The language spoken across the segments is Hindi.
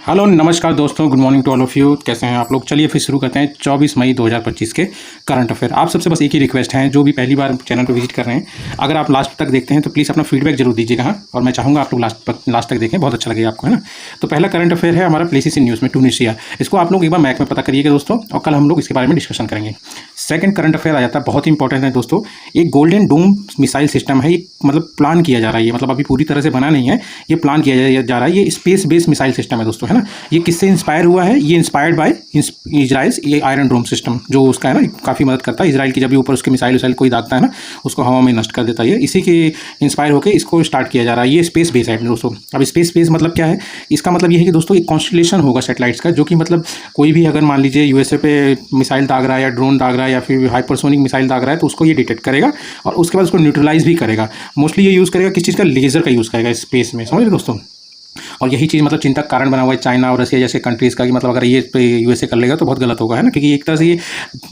हेलो नमस्कार दोस्तों, good morning to all of you. कैसे हैं आप लोग? चलिए फिर शुरू करते हैं 24 मई 2025 के करंट अफेयर। आप सबसे बस एक ही रिक्वेस्ट है, जो भी पहली बार चैनल पर विजिट कर रहे हैं, अगर आप लास्ट तक देखते हैं तो प्लीज़ अपना फीडबैक जरूर दीजिएगा। हाँ, और मैं चाहूँगा आप लोग लास्ट तक देखें, बहुत अच्छा लगेगा आपको, है ना। तो पहला करंट अफेयर है हमारा प्लेसेस इन न्यूज़ में ट्यूनीशिया। इसको आप लोग एक बार मैप में पता करिएगा दोस्तों, और कल हम लोग इसके बारे में डिस्कशन करेंगे। सेकंड करंट अफेयर आ जाता है, बहुत इंपॉर्टेंट है दोस्तों। एक गोल्डन डोम मिसाइल सिस्टम है, ये मतलब प्लान किया जा रहा है, ये मतलब अभी पूरी तरह से बना नहीं है, ये प्लान किया जा रहा है। ये स्पेस बेस्ड मिसाइल सिस्टम है दोस्तों, है ना। ये किससे इंस्पायर हुआ है? ये इंस्पायर्ड बाय इजराइल्स ये आयरन डोम सिस्टम, जो उसका है ना, काफ़ी मदद करता है इजराइल की। जब भी ऊपर उसके मिसाइल कोई दागता है ना, उसको हवा में नष्ट कर देता है। इसी के इंस्पायर होकर इसको स्टार्ट किया जा रहा है। ये स्पेस बेस है दोस्तों। अब स्पेस बेस मतलब क्या है? इसका मतलब ये है कि दोस्तों एक कॉन्स्टलेशन होगा सैटेलाइट्स का, जो कि मतलब कोई भी अगर मान लीजिए यूएसए पे मिसाइल दाग रहा है या ड्रोन दाग रहा है या फिर हाइपरसोनिक मिसाइल दाग रहा है, तो उसको ये डिटेक्ट करेगा और उसके बाद उसको न्यूट्रलाइज भी करेगा। मोस्टली ये यूज़ करेगा किस चीज़ का? लेजर का यूज़ करेगा स्पेस में, समझ रहे दोस्तों। और यही चीज़ मतलब चिंता का कारण बना हुआ है चाइना और रसिया जैसे कंट्रीज़ का, कि मतलब अगर ये यूएसए कर लेगा तो बहुत गलत होगा, है ना। क्योंकि एक तरह से ये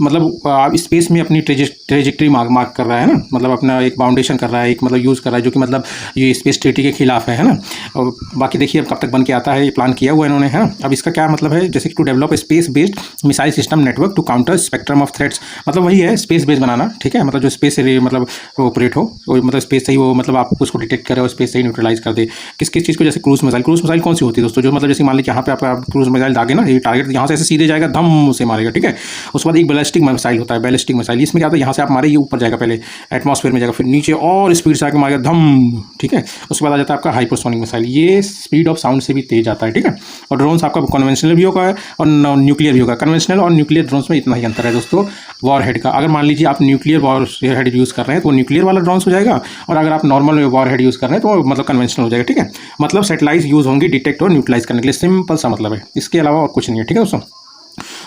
मतलब स्पेस में अपनी ट्रेजेक्ट्री मार्क कर रहा है ना, मतलब अपना एक बाउंडेशन कर रहा है, एक मतलब यूज़ कर रहा है, जो कि मतलब ये स्पेस ट्रीटी के खिलाफ है ना। और बाकी देखिए अब कब तक बन के आता है, ये प्लान किया हुआ है इन्होंने, है। अब इसका क्या मतलब है? जैसे कि to develop space based missile system network to counter spectrum of threats, मतलब वही है स्पेस बेस्ड बनाना, ठीक है। मतलब जो स्पेस से मतलब ऑपरेट हो, मतलब स्पेस से ही वो मतलब आप उसको डिटेक्ट करे और स्पेस से ही न्यूट्रलाइज कर दे किस किस चीज़ को। जैसे क्रूज मिसाइल कौन सी होती है दोस्तों? जो मतलब जैसे मान लीजिए यहाँ पे आप क्रूज मिसाइल दागे ना, ये टारगेट यहाँ से ऐसे सीधे जाएगा, धम से मारेगा, ठीक है। उसके बाद एक बैलिस्टिक मिसाइल होता है, बैलिस्टिक मिसाइल। इसमें क्या होता है? यहाँ से आप मारे, ये ऊपर जाएगा, पहले एटमॉस्फेयर में जाएगा, फिर नीचे और स्पीड से आके मारेगा, धम, ठीक है। उसके बाद आ जाता है आपका हाइपरसोनिक मिसाइल, ये स्पीड ऑफ साउंड से भी तेज आता है, ठीक है। और ड्रोन्स आपका कन्वेंशनल भी होगा और न्यूक्लियर भी होगा। कन्वेंशनल और न्यूक्लियर ड्रोन्स में इतना ही अंतर है दोस्तों वॉर हेड का। अगर मान लीजिए आप न्यूक्लियर वॉर हेड यूज़ कर रहे हैं तो न्यूक्लियर वाला ड्रोन्स हो जाएगा, और अगर आप नॉर्मल वॉर हेड यूज़ कर रहे हैं तो मतलब कन्वेंशनल हो जाएगा, ठीक है। मतलब सैटेलाइट यूज़ होंगी डिटेक्ट और न्यूट्रलाइज करने के लिए, सिंपल सा मतलब है, इसके अलावा और कुछ नहीं है, ठीक है दोस्तों।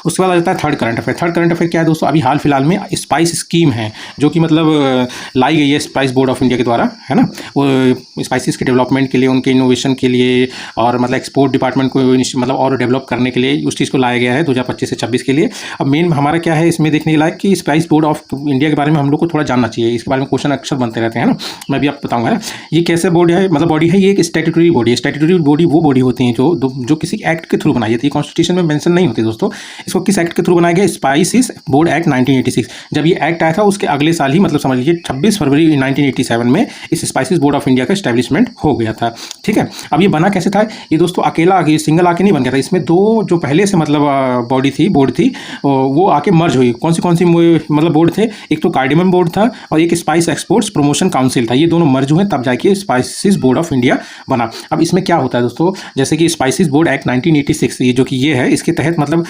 उसके बाद आ जाता है third current affair. Third current affair क्या है दोस्तों? अभी हाल फिलहाल में स्पाइस स्कीम है, जो कि मतलब लाई गई है स्पाइस बोर्ड ऑफ इंडिया के द्वारा, है ना। वो स्पाइसेस के डेवलपमेंट के लिए, उनके इनोवेशन के लिए, और मतलब एक्सपोर्ट डिपार्टमेंट को मतलब और डेवलप करने के लिए उस चीज़ को लाया गया है 2025 से 26 के लिए। अब मेन हमारा क्या है इसमें देखने के लायक कि स्पाइस बोर्ड ऑफ इंडिया के बारे में हम लोग को थोड़ा जानना चाहिए। इसके बारे में क्वेश्चन अक्सर बनते रहते हैं ना, मैं भी आपको बताऊँगा ना। ये कैसे बोर्ड है, मतलब बॉडी है, ये एक स्टैट्यूटरी बॉडी है। स्टैट्यूटरी बॉडी वो बॉडी होती है जो किसी एक्ट के थ्रू बनाई जाती है, कॉन्स्टिट्यूशन में मेंशन नहीं होती दोस्तों। इसको किस एक्ट के थ्रू बनाया गया? Spices board act 1986। जब ये एक्ट आया था उसके अगले साल ही, मतलब समझ लीजिए 26 फरवरी 1987 में इस स्पाइसेस बोर्ड ऑफ इंडिया का एस्टेब्लिशमेंट हो गया था, ठीक है। अब ये बना कैसे था? ये दोस्तों अकेला आगे सिंगल आके नहीं बन गया था, इसमें दो जो पहले से मतलब बोर्ड थी वो आके मर्ज हुई। कौन सी मतलब बोर्ड थे? एक तो कार्डिमम बोर्ड था और एक स्पाइस एक्सपोर्ट्स प्रमोशन काउंसिल था। ये दोनों मर्ज हुए तब जाके स्पाइसेस बोर्ड ऑफ इंडिया बना। अब इसमें क्या होता है दोस्तों? जैसे कि स्पाइसेस बोर्ड एक्ट 1986, ये जो कि ये है, इसके तहत मतलब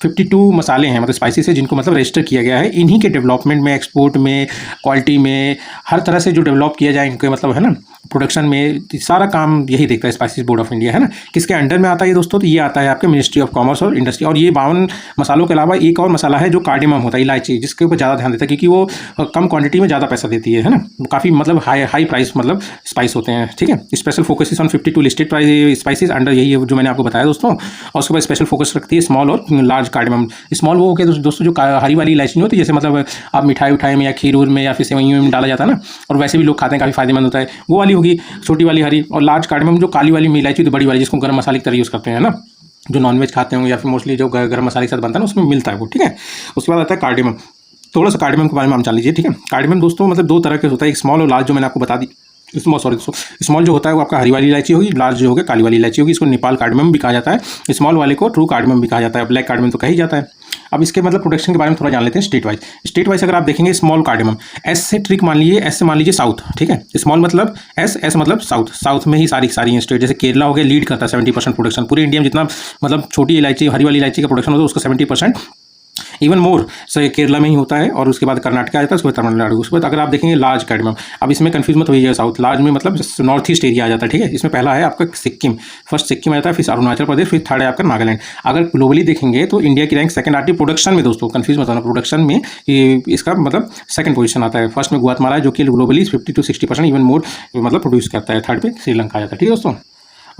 52 मसाले हैं, मतलब स्पाइसेस है, जिनको मतलब रजिस्टर किया गया है। इन्हीं के डेवलपमेंट में, एक्सपोर्ट में, क्वालिटी में, हर तरह से जो डेवलप किया जाए इनके मतलब, है ना, प्रोडक्शन में, सारा काम यही देखता है स्पाइसेस बोर्ड ऑफ इंडिया, है ना। किसके अंडर में आता है ये दोस्तों? तो ये आता है आपके मिनिस्ट्री ऑफ कॉमर्स और इंडस्ट्री। और ये 52 मसालों के अलावा एक और मसाला है जो कार्डिमम होता है, इलायची, जिसके ऊपर ज़्यादा ध्यान देता है क्योंकि वो कम क्वांटिटी में ज़्यादा पैसा देती है ना। काफ़ी मतलब हाई प्राइस मतलब स्पाइस होते हैं, ठीक है। Special focus on 52 listed price spices under, यही है जो मैंने आपको बताया दोस्तों। और उसके बाद स्पेशल फोकस रखती है स्मॉल और लार्ज कार्डिमम। स्मॉल वो हो गया दोस्तों जो हरी वाली इलायची नहीं होती, जैसे मतलब आप मिठाई उठाई में या खीर में या फिर सेवइयों में डाला जाता है ना, और वैसे भी लोग खाते हैं, काफ़ी फायदेमंद होता है, वो वाली होगी छोटी वाली हरी। और लार्ज कार्डिमम जो काली वाली इलायची होती है, बड़ी वाली, जिसको गर्म मसाले की तरह यूज़ करते हैं ना, जो नॉनवेज खाते होंगे या फिर मोस्टली जो गर्म मसाले के साथ बनता है ना, उसमें मिलता है वो, ठीक है। उसके बाद आता है कार्डिमम। थोड़ा सा कार्डिमम के बारे में हम जान लीजिए, ठीक है। कार्डिमम दोस्तों मतलब दो तरह के होता है, एक स्मॉल और लार्ज, जो मैंने आपको बता दी। स्मॉल जो होता है वो आपका हरी वाली इलायची होगी, लार्ज जो होगा काली वाली इलायची होगी। इसको नेपाल कार्डिमम भी कहा जाता है, स्मॉल वाले को ट्रू कार्डिमम भी कहा जाता है, ब्लैक कार्डिमम तो कहा ही जाता है। अब इसके मतलब प्रोडक्शन के बारे में थोड़ा जान लेते हैं स्टेट वाइज अगर आप देखेंगे स्मॉल कार्डिमम, एस से ट्रिक मान लीजिए, एस से मान लीजिए साउथ, ठीक है। स्मॉल मतलब एस मतलब साउथ में ही सारी स्टेट, जैसे केरला हो गया, लीड करता है 70% प्रोडक्शन पूरे इंडिया में। जितना मतलब छोटी इलायची, हरी वाली इलायची का प्रोडक्शन होता है उसका 70%, इवन मोर से केरला में ही होता है। और उसके बाद कर्नाटक आ जाता है, उसके बाद तमिलनाडु। उसके बाद अगर आप देखेंगे लार्ज कार्डिमम, अब इसमें कंफ्यूज मत होइएगा, साउथ लार्ज में मतलब नॉर्थ ईस्ट एरिया आ जाता है, ठीक है। इसमें पहला है आपका सिक्किम, फर्स्ट सिक्किम आ जाता है, फिर अरुणाचल प्रदेश, फिर थर्ड है आपका नागालैंड। अगर ग्लोबली देखेंगे तो इंडिया की रैंक सेकंड आती है प्रोडक्शन में दोस्तों, कंफ्यूज मत होना, प्रोडक्शन में इसका मतलब सेकंड पोजीशन आता है। फर्स्ट में गुआतमाला है जो कि ग्लोबली 50 to 60% इवन मोर मतलब प्रोड्यूस करता है। थर्ड पे श्रीलंका आ जाता है, ठीक है दोस्तों।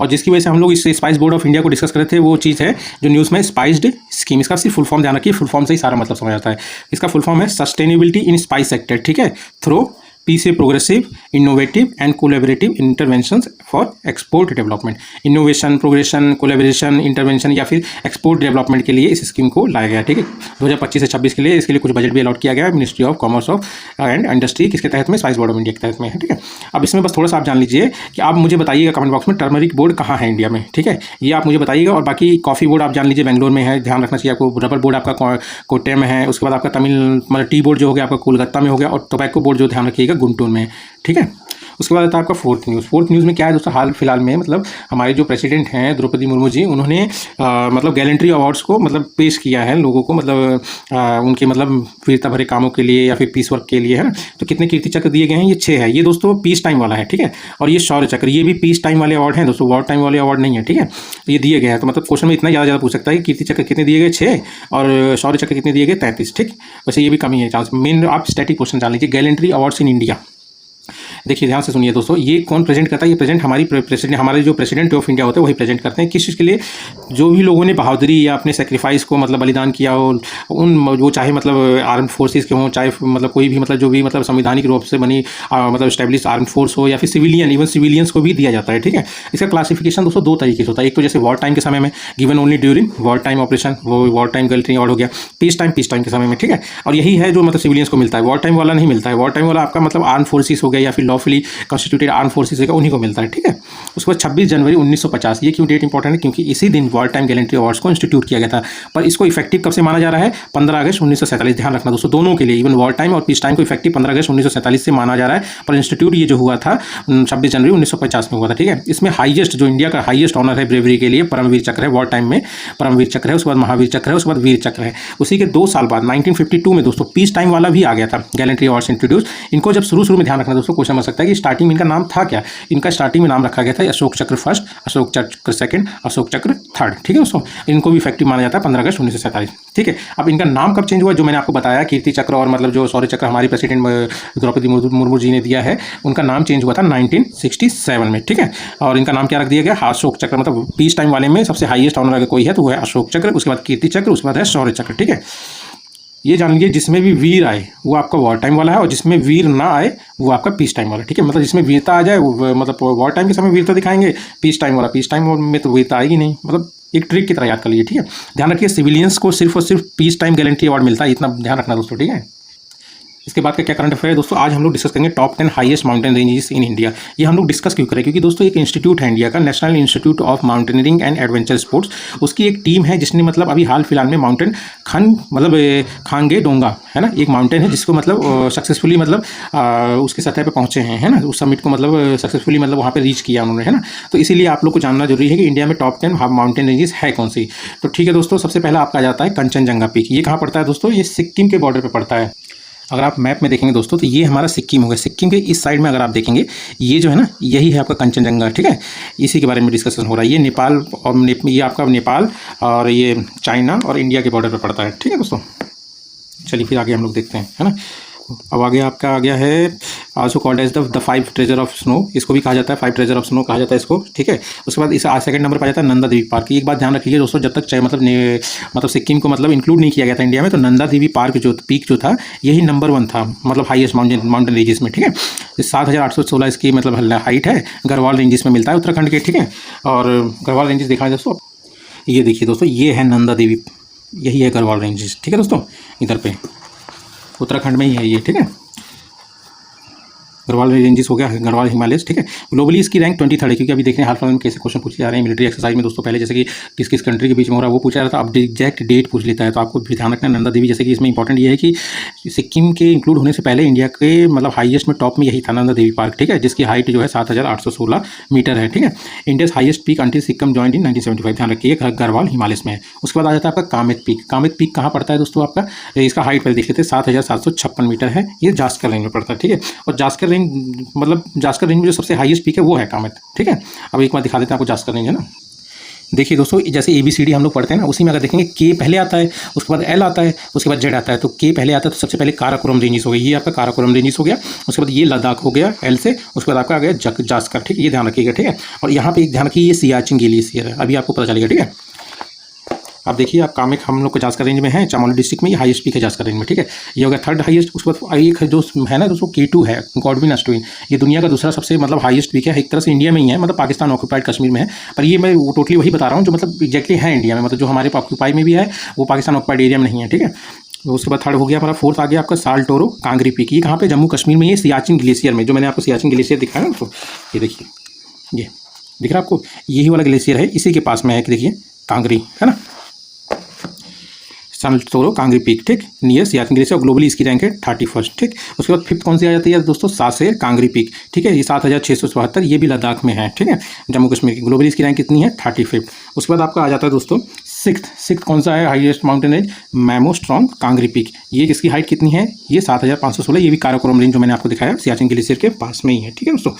और जिसकी वजह से हम लोग इस स्पाइस बोर्ड ऑफ इंडिया को डिस्कस कर रहे थे, वो चीज़ है जो न्यूज़ में स्पाइस्ड स्कीम। इसका सिर्फ फुल फॉर्म ध्यान रखिए, फुल फॉर्म से ही सारा मतलब समझ आता है। इसका फुल फॉर्म है सस्टेनेबिलिटी इन स्पाइस सेक्टर, ठीक है, थ्रू पी से progressive, innovative and collaborative interventions for export development. Innovation, progression, collaboration, intervention या फिर एक्सपोर्ट डेवलपमेंट के लिए इस स्कीम को लाया गया। ठीक है, 2025 से 26 के लिए इसके लिए कुछ बजट भी अलॉट किया गया है ministry of commerce of and industry किसके तहत में, स्पाइस बोर्ड ऑफ इंडिया के तहत में है। ठीक है, अब इसमें बस थोड़ा सा आप जान लीजिए कि आप मुझे बताइएगा कमेंट बॉक्स में टर्मरिक बोर्ड कहाँ है इंडिया में। ठीक है, ये आप मुझे बताइएगा। और बाकी कॉफ़ी बोर्ड आप जान लीजिए बेंगलोर में है, ध्यान रखना चाहिए आपको। रबर बोर्ड आपका कोटे में है। उसके बाद आपका तमिल मतलब टी बोर्ड जो हो गया आपका कोलकाता में हो गया। और टोबैको बोर्ड जो ध्यान रखिएगा गुंटूर में है। ठीक है, उसके बाद आता है आपका फोर्थ न्यूज़। फोर्थ न्यूज़ में क्या है दोस्तों, हाल फिलहाल में मतलब हमारे जो प्रेसिडेंट हैं द्रौपदी मुर्मू जी, उन्होंने मतलब गैलेंट्री अवार्ड्स को मतलब पेश किया है लोगों को, मतलब उनके मतलब वीरता भरे कामों के लिए या फिर पीस वर्क के लिए, है ना। तो कितने कीर्ति चक्र दिए गए हैं, ये 6 है। ये दोस्तों पीस टाइम वाला है। ठीक है, और ये शौर्य चक्र, ये भी पीस टाइम वाले अवार्ड हैं दोस्तों, वॉर टाइम वाले अवार्ड नहीं है। ठीक है, तो ये दिए गए हैं। तो मतलब क्वेश्चन में इतना ज़्यादा पूछ सकता है कि कीर्ति चक्र कितने दिए गए, 6, और शौर्य चक्र कितने दिए गए, 33। ठीक, वैसे ये भी कमी है चांस। मेन आप स्टैटिक क्वेश्चन जान लीजिए, गैलेंट्री अवार्ड्स इन इंडिया। देखिए ध्यान से सुनिए दोस्तों, ये कौन प्रेजेंट करता है, ये प्रेजेंट हमारे जो प्रेसिडेंट ऑफ इंडिया होते हैं वही प्रेजेंट करते हैं। किस चीज़ के लिए, जो भी लोगों ने बहादुरी या अपने सेक्रीफाइस को मतलब बलिदान किया हो, उन वो चाहे मतलब आर्म्ड फोर्सेस के हों, चाहे मतलब कोई भी मतलब जो भी मतलब संवैधानिक रूप से बनी मतलब स्टैब्लिश आर्म्ड फोर्स हो, या फिर सिविलियन, इवन सिविलियंस को भी दिया जाता है। ठीक है, इसका क्लासिफिकेशन दोस्तों 2 तरीके से होता है। एक तो जैसे वॉर टाइम के समय में given only during war time operation, वो वॉर टाइम गैलेंट्री अवार्ड हो गया। पीस टाइम के समय में। ठीक है, और यही है जो मतलब सिविलियंस को मिलता है, वॉर टाइम वाला नहीं मिलता है। वॉर टाइम वाला आपका मतलब आर्म फोर्सेस हो गया या फिर लॉफुली कॉन्स्टिट्यूटेड आर्म फोर्सेस है, उन्हीं को मिलता है। ठीक है, उसके बाद 26 जनवरी 1950, ये क्यों डेट इंपॉर्टेंट है, क्योंकि इसी दिन वॉर टाइम गैलेंट्री अवार्ड्स को इंस्टीट्यूट किया गया था। पर इसको इफेक्टिव कब से माना जा रहा है, 15 अगस्त 1947। ध्यान रखना दोस्तों, दोनों के लिए, इवन वॉर टाइम और पीस टाइम को इफेक्टिव 15 अगस्त 1947 से माना जा रहा है। पर इंस्टीट्यूट ये जो हुआ था 26 जनवरी 1950 में हुआ था। ठीक है, इसमें हाईएस्ट जो इंडिया का हाईएस्ट ऑनर है ब्रेवरी के लिए, परमवीर चक्र है। वॉर टाइम में परमवीर चक्र है, उसके बाद महावीर चक्र है, उसके बाद वीर चक्र है। उसी के 2 साल बाद 1952 में दोस्तों पीस टाइम वाला भी आ गया था, गैलेंट्री अवार्ड्स इंट्रोड्यूस। इनको जब शुरू में ध्यान रखना दोस्तों, क्वेश्चन बन सकता है कि स्टार्टिंग में इनका नाम था क्या। इनका स्टार्टिंग में नाम रखा गया था अशोक चक्र फर्स्ट, अशोक चक्र सेकंड, अशोक चक्र थर्ड। ठीक है दोस्तों, इनको भी इफेक्टिव माना जाता है 15 अगस्त 1947। ठीक है, अब इनका नाम कब चेंज हुआ, जो मैंने आपको बताया कीर्ति चक्र और मतलब जो शौर्य चक्र हमारी प्रेसिडेंट द्रौपदी मुर्मू जी ने दिया है, उनका नाम चेंज हुआ था 1967 में। ठीक है, और इनका नाम क्या रख दिया गया, अशोक चक्र। मतलब पीस टाइम वाले में सबसे हाईएस्ट ऑनर अगर कोई है तो वो है अशोक चक्र, उसके बाद कीर्ति चक्र, उसके बाद है शौर्य चक्र। ठीक है, ये जान लीजिए जिसमें भी वीर आए वो आपका वॉर टाइम वाला है, और जिसमें वीर ना आए वो आपका पीस टाइम वाला। ठीक है, मतलब जिसमें वीरता आ जाए वो मतलब वॉर टाइम के समय वीरता दिखाएंगे, पीस टाइम में तो वीरता आएगी नहीं। मतलब एक ट्रिक की तरह याद कर लीजिए। ठीक है, ध्यान रखिए सिविलियंस को सिर्फ और सिर्फ पीस टाइम गैलेंट्री अवार्ड मिलता है, इतना ध्यान रखना दोस्तों। ठीक है, इसके बाद का क्या करंट अफेयर है दोस्तों, आज हम लोग डिस्कस करेंगे top 10 highest mountain ranges in India. ये हम लोग डिस्कस क्यों करें, क्योंकि दोस्तों एक इंस्टीट्यूट है इंडिया का, national institute of mountaineering and adventure sports. उसकी एक टीम है जिसने मतलब अभी हाल फिलहाल में माउंटेन खांगे डोंगा है ना, एक माउंटेन है जिसको मतलब सक्सेसफुली मतलब उसके सतह पे पहुंचे हैं, है ना, उस समिट को मतलब सक्सेसफुली मतलब वहाँ पे रीच किया उन्होंने, है ना। तो इसीलिए आप लोग को जानना जरूरी है कि इंडिया में टॉप 10 माउंटेन रेंजेस है कौन सी। तो ठीक है दोस्तों, सबसे पहला आपका आ जाता है कंचनजंगा पीक। ये कहाँ पड़ता है दोस्तों, ये सिक्किम के बॉर्डर पर पड़ता है। अगर आप मैप में देखेंगे दोस्तों तो ये हमारा सिक्किम हो गया। सिक्किम के इस साइड में अगर आप देखेंगे ये जो है ना, यही है आपका कंचनजंगा। ठीक है, इसी के बारे में डिस्कशन हो रहा है। ये नेपाल और ये आपका नेपाल और ये चाइना और इंडिया के बॉर्डर पर पड़ता है। ठीक है दोस्तों, चलिए फिर आगे हम लोग देखते हैं, है ना। अब आगे आपका आ गया है also called as the 5 treasure of snow. इसको भी कहा जाता है 5 ट्रेजर ऑफ स्नो कहा जाता है इसको। ठीक है, उसके बाद इस सेकंड नंबर पर आ जाता है नंदा देवी पार्क। एक बात ध्यान रखिए दोस्तों, जब तक मतलब सिक्किम को मतलब इंक्लूड नहीं किया गया था इंडिया में, तो नंदा देवी पार्क जो पीक जो था यही नंबर 1 था, मतलब हाईएस्ट माउंटेन रेंजेस में। ठीक है, 7816 इसकी मतलब हाइट है, गढ़वाल रेंजेस में मिलता है उत्तराखंड के। ठीक है, और गढ़वाल रेंजेस दिखाएं दोस्तों, ये देखिए दोस्तों, ये है नंदा देवी, यही है गढ़वाल रेंजेस। ठीक है दोस्तों, इधर पे उत्तराखंड में ही है ये। ठीक है, गढ़वाल रेंजेस हो गया, गढ़वाल हिमालय। ठीक है, ग्लोबली इसकी रैंक 23rd है, क्योंकि अभी देखने हाल फिलहाल में कैसे क्वेश्चन पूछे जा रहे हैं मिलिट्री एक्सरसाइज में दोस्तों। पहले जैसे कि किस किस कंट्री के बीच में हो रहा है वो पूछा जाता है, अब एग्जैक्ट डेट पूछ लेता है। तो आपको भी ध्यान रखना नंदा देवी, जैसे कि इसमें इंपॉर्टेंट ये है कि सिक्किम के इंक्लूड होने से पहले इंडिया के मतलब हाईएस्ट में टॉप में यही था नंदा देवी पार्क। ठीक है, जिसकी हाइट जो है 7816 मीटर है। ठीक है, India's highest peak until Sikkim joint इन 1975। ध्यान रखिए गढ़वाल हिमालय में है। उसके बाद आ जाता है आपका कामेत पीक। कामेत पीक कहाँ पड़ता है दोस्तों आपका, इसका हाइट पहले देख लेते हैं, 7756 मीटर है। ये जास्कर रेंज में पड़ता है। ठीक है, और जास्कर रेंज मतलब जास्कर रेंज में जो सबसे हाईएस्ट पीक है वो है कामेत। ठीक है, अब एक बार दिखा देते हैं आपको जास्कर रेंज, है ना। देखिए दोस्तों, जैसे ABCD हम लोग पढ़ते हैं ना, उसी में अगर देखेंगे के पहले आता है, उसके बाद L आता है, उसके बाद Z आता है। तो के पहले आता है तो सबसे पहले काराकोरम रेंजेस हो गया, ये आपका काराकोरम रेंजेस हो गया। उसके बाद ये लद्दाख हो गया L से, उसके बाद आपका आ गया जास्कर। ठीक है, ये ध्यान रखिएगा। ठीक है, और यहाँ पे एक ध्यान रखिए, ये सियाचिन ग्लेशियर है, अभी आपको पता चलेगा। ठीक है, आप देखिए, आप कामेक हम लोग के जांच का रेंज में है, चमोली डिस्ट्रिक्ट में, ये हाईएस्ट पीक है जांच का रेंज में, ठीक है। ये हो गया थर्ड हाईएस्ट। उसके बाद एक जो है ना दोस्तों K2 है, गॉडविन अस्टविन, ये दुनिया का दूसरा सबसे मतलब हाईएस्ट पीक है। एक तरह से इंडिया में ही है, मतलब पाकिस्तान ऑक्यूपाइड कश्मीर में है, पर ये मैं टोटली वही बता रहा हूँ जो मतलब एग्जैक्टली है इंडिया में, मतलब जो हमारे ऑक्यूपाई में भी है वो पाकिस्तान ऑक्यूपाइड एरिया में नहीं है, ठीक है। तो उसके बाद थर्ड हो गया हमारा। फोर्थ आ गया आपका साल्टोरो कांगरी पीक। ये कहाँ पे? जम्मू कश्मीर में, ये सियाचिन ग्लेशियर में, जो मैंने आपको सियाचिन ग्लेशियर दिखाया ना, तो ये देखिए, ये दिख रहा है आपको, यही वाला ग्लेशियर है, इसी के पास में है, देखिए कांगरी है ना, साल्टोरो कांगरी पीक, ठीक, नियर सियाचिन ग्लेशियर। ग्लोबली इसकी रैंक है 31st, ठीक। उसके बाद फिफ्थ कौन सी आ जाती है दोस्तों? सासेर कांगरी पीक, ठीक है, ये 7674, ये भी लद्दाख में है, ठीक है, जम्मू कश्मीर की। ग्लोबली इसकी रैंक कितनी है? 35th। उसके बाद आपका आ जाता है दोस्तों सिक्स्थ कौन सा है highest mountain range? मैमोस्ट्रॉन्ग Kangri peak. ये जिसकी हाइट कितनी है? ये 7516, ये भी काराकोरम रेंज जो मैंने आपको दिखाया सियाचिन ग्लेशियर के पास में ही है, ठीक है दोस्तों।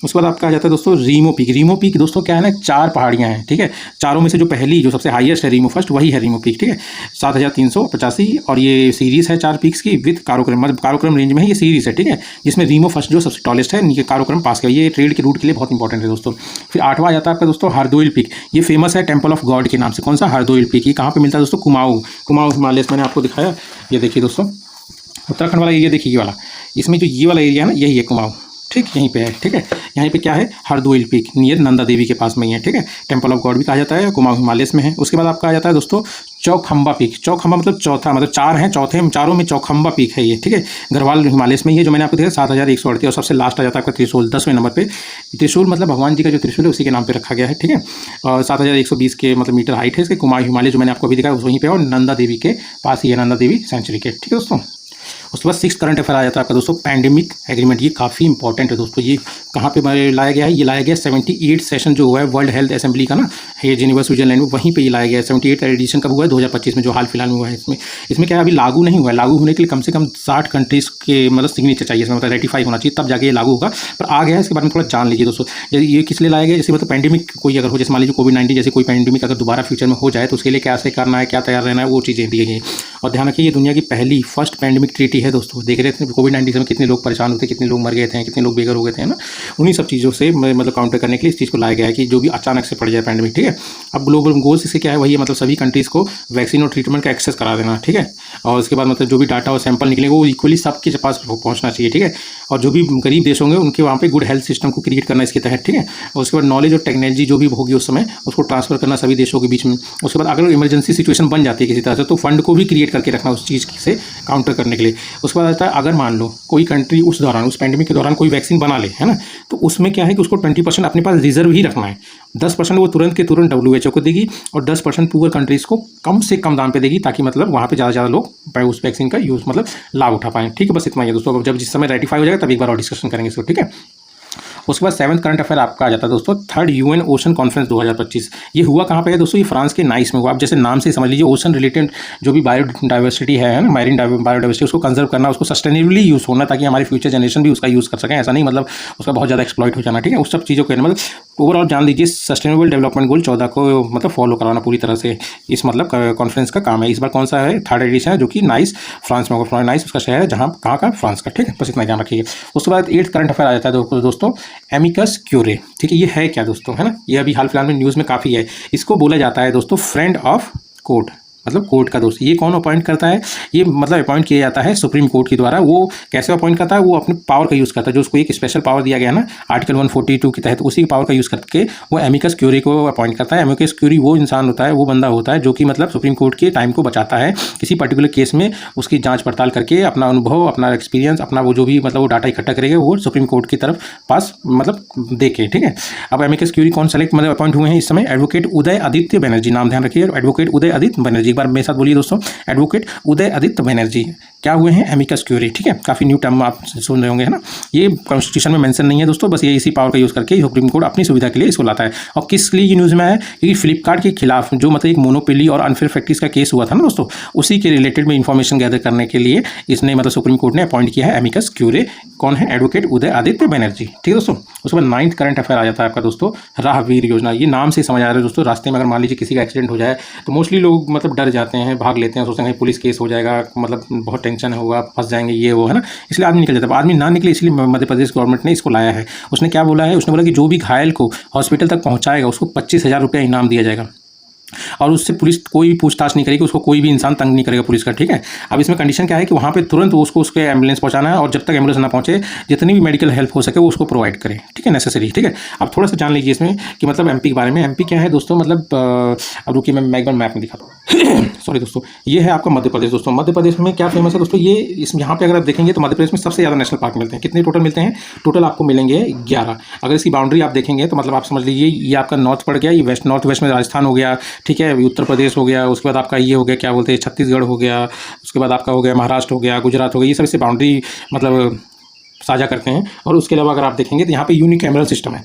उसके बाद आपका आ जाता है दोस्तों रीमो पीक। रीमो पीक दोस्तों क्या है ना, 4 पहाड़ियाँ हैं, ठीक है, चारों में से जो पहली जो सबसे हाईएस्ट है रीमो फर्स्ट, वही है रीमो पीक, ठीक है, 7385। और ये सीरीज़ है 4 पीक्स की विद काराकोरम, मतलब काराकोरम रेंज में ही ये सीरीज़ है, ठीक है, जिसमें रीमो फर्स्ट जो सबसे टॉलेस्ट है, नीचे काराकोरम पास का। ये ट्रेड के रूट के लिए बहुत इंपॉर्टेंट है दोस्तों। फिर 8वां आ जाता है आपका दोस्तों हरदोइल पीक। ये फेमस है टेम्पल ऑफ गॉड के नाम से। कौन सा? हरदोइल पीक। ये कहाँ पे मिलता है दोस्तों? कुमाऊँ हिमालय, मैंने आपको दिखाया। ये देखिए दोस्तों, उत्तराखंड वाला एरिया देखिए, ये वाला, इसमें जो ये वाला एरिया है ना, यही है कुमाऊँ, ठीक, यहीं पे है, ठीक है। यहाँ पे क्या है? हरदोइल पीक, नियर नंदा देवी के पास में ही है, ठीक है, टेम्पल ऑफ गॉड भी कहा जाता है, कुमाऊँ हिमालय में है। उसके बाद आपका आ जाता है दोस्तों चौखंबा पीक। चौखंबा मतलब चौथा, मतलब 4 हैं, चारों में चौखंबा पीक है ये, ठीक है, गढ़वाल हिमालय में ही है, जो मैंने आपको दिखाया 7138। और सबसे लास्ट आ जाता है आपका त्रिशूल, 10वें नंबर पे। त्रिशूल मतलब भगवान जी का जो त्रिशूल है उसी के नाम पे रखा गया है, ठीक है, और 7120 के मतलब मीटर हाइट है इसके। कुमाऊँ हिमालय जो मैंने आपको अभी दिखाया वहीं पे, और नंदा देवी के पास ही है, नंदा देवी सेंचुरी के, ठीक है दोस्तों। उसके बाद 6 करंट अफेयर आ जाता है आपका दोस्तों पैंडेमिक एग्रीमेंट। ये काफ़ी इंपॉर्टेंट है दोस्तों। ये कहाँ पे लाया गया है? ये लाया गया 78 सेशन जो हुआ है वर्ल्ड हेल्थ असेंबली का ना, ये जिनेवा स्विट्जरलैंड में, वहीं पे ये लाया गया है। 78 एडिशन कब हुआ है? 2025 में, जो हाल फिलहाल में हुआ है। इसमें क्या है, अभी लागू नहीं हुआ है। लागू होने के लिए कम से कम 60 कंट्रीज़ के मतलब सिग्नेचर चाहिए, इसमें मतलब रेटिफाई होना चाहिए, तब जाके ये लागू होगा। पर आ गया है, इसके बारे में थोड़ा जान लीजिए दोस्तों। ये किस लिए लाया गया? जैसे मतलब पैंडेमिक कोई अगर हो, जैसे मान लीजिए कोविड-19 जैसे कोई पैंडेमिक अगर दोबारा फ्यूचर में हो जाए, तो उसके लिए कैसे करना है, क्या तैयार रहना है, वो चीज़ें दी गई। और ध्यान रखिए, ये दुनिया की पहली फर्स्ट पैंडेमिक ट्रीटी है दोस्तों। देख रहे थे कोविड-19 में कितने लोग परेशान होते, कितने लोग मर गए थे, कितने लोग बेघर हो गए थे ना, उन्हीं सब चीज़ों से मतलब काउंटर करने के लिए इस चीज़ को लाया गया है कि जो भी अचानक से पड़ जाए पैंडेमिक, ठीक है। अब ग्लोबल गोल्स इससे क्या है, वही है, मतलब सभी कंट्रीज़ को वैक्सीन और ट्रीटमेंट का एक्सेस करा देना, ठीक है। और उसके बाद मतलब जो भी डाटा और सैंपल निकलेंगे वो इक्वली सबके पास पहुंचना चाहिए, ठीक है। और जो भी गरीब देश होंगे उनके वहाँ पे गुड हेल्थ सिस्टम को क्रिएट करना इसके तहत, ठीक है। और उसके बाद नॉलेज और टेक्नोलॉजी जो भी होगी उस समय उसको ट्रांसफर करना सभी देशों के बीच में। उसके बाद अगर इमरजेंसी सिचुएशन बन जाती है किसी तरह से, तो फंड को भी क्रिएट करके रखना उस चीज़ से काउंटर करने के लिए। उसके बाद आता है, अगर मान लो कोई कंट्री उस दौरान, उस पैंडेमिक के दौरान कोई वैक्सीन बना ले, है ना, तो उसमें क्या है कि उसको 20% अपने पास रिजर्व ही रखना है। 10% वो तुरंत के तुरंत WHO को देगी, और 10% पुअर कंट्रीज़ को कम से कम दाम पे देगी, ताकि मतलब वहाँ पे ज़्यादा से ज़्यादा लोग उस वैक्सीन का यूज़ मतलब लाभ उठा पाएँ, ठीक है। बस इतना ही है दोस्तों। जब जिस समय रेटिफाई हो जाएगा तब एक बार और डिस्कशन करेंगे इसको, ठीक है। उसके बाद 7th करंट अफेयर आपका आ जाता है दोस्तों 3rd UN ओशन कॉन्फ्रेंस 2025। ये हुआ कहाँ पे है दोस्तों? ये फ्रांस के नाइस में हुआ। आप जैसे नाम से समझ लीजिए, ओशन रिलेटेड जो भी बायोडाइवर्सिटी है ना, मैरीन बायोडाइवर्सिटी, उसको कंजर्व करना, उसको सस्टेनेबली यूज़ होना, ताकि हमारी फ्यूचर जनरेशन भी उसका यूज़ कर सकें। ऐसा नहीं मतलब उसका बहुत ज़्यादा एक्सप्लॉइट हो जाना, ठीक है। उस सब चीज़ों को मतलब ओवरऑल जान लीजिए, सस्टेनेबल डेवलपमेंट गोल 14 को मतलब फॉलो कराना पूरी तरह से इस मतलब कॉन्फ्रेंस का काम है। इस बार कौन सा है? 3rd एडिशन है, जो कि नाइस फ्रांस में होगा। नाइस उसका शहर है, जहाँ कहाँ का? फ्रांस का, ठीक है। बस इतना ध्यान रखिए। उसके बाद 8th करंट अफेयर आ जाता है दोस्तों एमिकस क्यूरे, ठीक है। ये है क्या दोस्तों, है ना, ये अभी हाल फिलहाल में न्यूज़ में काफ़ी है। इसको बोला जाता है दोस्तों फ्रेंड ऑफ कोर्ट, मतलब कोर्ट का दोस्त। ये कौन अपॉइंट करता है? ये मतलब अपॉइंट किया जाता है सुप्रीम कोर्ट के द्वारा। वो कैसे अपॉइंट करता है? वो अपने पावर का यूज़ करता है, जो उसको एक स्पेशल पावर दिया गया है ना आर्टिकल 142 के तहत, उसी पावर का यूज़ करके वो एमिकस क्यूरी को अपॉइंट करता है। एमिकस क्यूरी वो इंसान होता है, वो बंदा होता है जो कि मतलब सुप्रीम कोर्ट के टाइम को बचाता है किसी पर्टिकुलर केस में, उसकी जाँच पड़ताल करके अपना अनुभव, अपना एक्सपीरियंस, अपना वो जो भी मतलब वो डाटा इकट्ठा करेगा, वो सुप्रीम कोर्ट की तरफ पास मतलब देके, ठीक है। अब एमिकस क्यूरी कौन सेलेक्ट मतलब अपॉइंट हुए हैं इस समय? एडवोकेट उदय आदित्य बनर्जी, नाम ध्यान रखिए, एडवोकेट उदय आदित्य बनर्जी। एक बार मेरे साथ बोलिए दोस्तों, एडवोकेट उदय आदित्य बनर्जी क्या हुए हैं? एमिकस क्यूरी, ठीक है। काफ़ी न्यू टर्म आप सुन रहे होंगे, है ना। ये कॉन्स्टिट्यूशन में मेंशन नहीं है दोस्तों, बस ये इसी पावर का यूज़ करके सुप्रीम कोर्ट अपनी सुविधा के लिए इसको लाता है। और किस लिए ये न्यूज़ में है? क्योंकि फ्लिपकार्ट के खिलाफ जो मतलब एक मोनोपोली और अनफेयर प्रैक्टिस का केस हुआ था ना दोस्तों, उसी के रिलेटेड में इंफॉर्मेशन गैदर करने के लिए इसने मतलब सुप्रीम कोर्ट ने अपॉइंट किया है एमिकस क्यूरे। कौन है? एडवोकेट उदय आदित्य बनर्जी, ठीक है दोस्तों। उसके बाद 9th करंट अफेयर आ जाता है आपका दोस्तों राहवीर योजना। ये नाम से समझ आ रहा है दोस्तों, रास्ते में अगर मान लीजिए किसी का एक्सीडेंट हो जाए तो मोस्टली लोग मतलब डर जाते हैं, भाग लेते हैं, सोचते हैं पुलिस केस हो जाएगा, मतलब बहुत टेंशन होगा, फंस जाएंगे, ये वो, है ना। इसलिए आदमी निकल जाता है। आदमी ना निकले इसलिए मध्य प्रदेश गवर्नमेंट ने इसको लाया है। उसने क्या बोला है? उसने बोला कि जो भी घायल को हॉस्पिटल तक पहुँचाएगा उसको 25,000 रुपया इनाम दिया जाएगा। और उससे पुलिस कोई भी पूछताछ नहीं करेगी, उसको कोई भी इंसान तंग नहीं करेगा पुलिस का, ठीक है। अब इसमें कंडीशन क्या है कि वहाँ पे तुरंत उसको उसके एम्बुलेंस पहुँचाना है, और जब तक एम्बुलेंस ना पहुँचे जितनी भी मेडिकल हेल्प हो सके वो उसको प्रोवाइड करें, ठीक है, नेसेसरी, ठीक है। अब थोड़ा सा जान लीजिए इसमें कि मतलब एमपी के बारे में। एमपी क्या है दोस्तों, मतलब अब रुकिए मैं एक बार मैप में दिखाता हूँ। सॉरी दोस्तों, ये है आपका मध्य प्रदेश। दोस्तों मध्य प्रदेश में क्या फेमस है दोस्तों, ये इस यहाँ पे अगर आप देखेंगे तो मध्य प्रदेश में सबसे ज़्यादा नेशनल पार्क मिलते हैं। कितने टोटल मिलते हैं? टोटल आपको मिलेंगे 11। अगर इसकी बाउंड्री आप देखेंगे तो मतलब आप समझ लीजिए ये आपका नॉर्थ पड़ गया, ये वेस्ट, नॉर्थ वेस्ट में राजस्थान हो गया, ठीक है, उत्तर प्रदेश हो गया, उसके बाद आपका ये हो गया क्या बोलते हैं छत्तीसगढ़ हो गया, उसके बाद आपका हो गया महाराष्ट्र हो गया, गुजरात हो गया, ये सब इससे बाउंड्री मतलब साझा करते हैं। और उसके अलावा अगर आप देखेंगे तो यहाँ पे यूनिकैमरल सिस्टम है।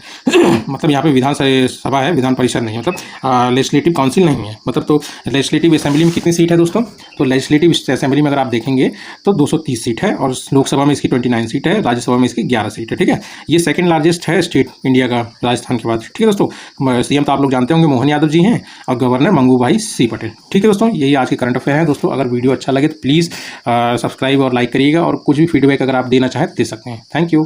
मतलब यहाँ पे विधान सभा है, विधान परिषद नहीं, मतलब लेजिस्लेटिव काउंसिल नहीं है। मतलब तो लेजिस्लेटिव असेंबली में कितनी सीट है दोस्तों, तो लेजिस्लेटिव असेंबली में अगर आप देखेंगे तो 230 सीट है, और लोकसभा में इसकी 29 सीट है, राज्यसभा में इसकी 11 सीट है, ठीक है। ये सेकंड लार्जेस्ट है स्टेट इंडिया का राजस्थान के बाद, ठीक है दोस्तों। सीएम तो आप लोग जानते होंगे मोहन यादव जी हैं, और गवर्नर मंगू भाई सी पटेल, ठीक है दोस्तों। यही आज के करंट अफेयर है दोस्तों। अगर वीडियो अच्छा लगे तो प्लीज़ सब्सक्राइब और लाइक करिएगा, और कुछ भी फीडबैक अगर आप देना चाहें तो दे सकते हैं। Thank you.